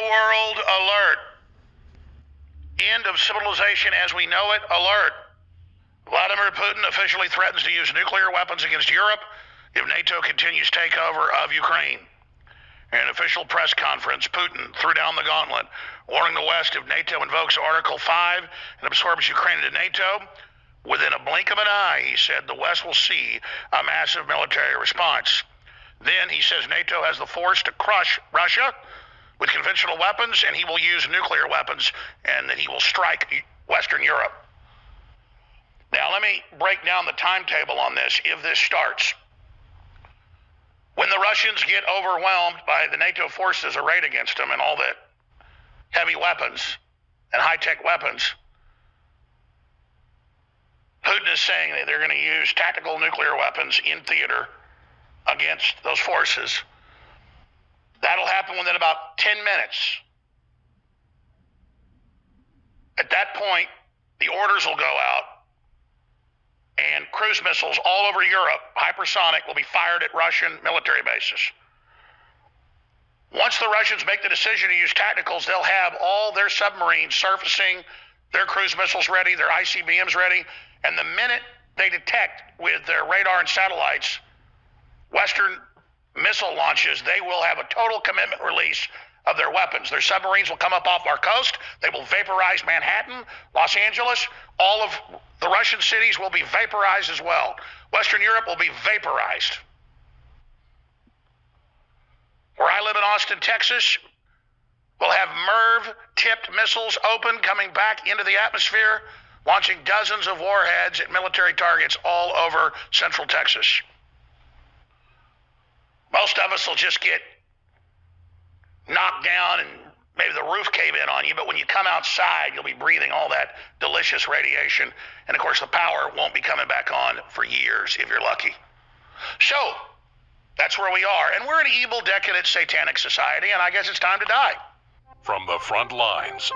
world, alert. End of civilization as we know it, alert. Vladimir Putin officially threatens to use nuclear weapons against Europe if NATO continues takeover of Ukraine. In an official press conference, Putin threw down the gauntlet, warning the West if NATO invokes Article 5 and absorbs Ukraine into NATO, within a blink of an eye, he said, the West will see a massive military response. Then he says NATO has the force to crush Russia with conventional weapons, and he will use nuclear weapons, and that he will strike Western Europe. Now, let me break down the timetable on this if this starts. When the Russians get overwhelmed by the NATO forces arrayed against them and all that heavy weapons and high-tech weapons, Putin is saying that they're going to use tactical nuclear weapons in theater against those forces. That'll happen within about 10 minutes. At that point, the orders will go out, and cruise missiles all over Europe, hypersonic, will be fired at Russian military bases. Once the Russians make the decision to use tacticals, they'll have all their submarines surfacing, their cruise missiles ready, their ICBMs ready, and the minute they detect with their radar and satellites Western missile launches, they will have a total commitment release of their weapons. Their submarines will come up off our coast. They will vaporize Manhattan, Los Angeles. All of the Russian cities will be vaporized as well. Western Europe will be vaporized. Where I live in Austin, Texas, we'll have MIRV-tipped missiles open, coming back into the atmosphere, launching dozens of warheads at military targets all over Central Texas. Most of us will just get knocked down and maybe the roof cave in on you, but when you come outside, you'll be breathing all that delicious radiation. And of course, the power won't be coming back on for years if you're lucky. So that's where we are. And we're an evil, decadent, satanic society, and I guess it's time to die. From the front lines.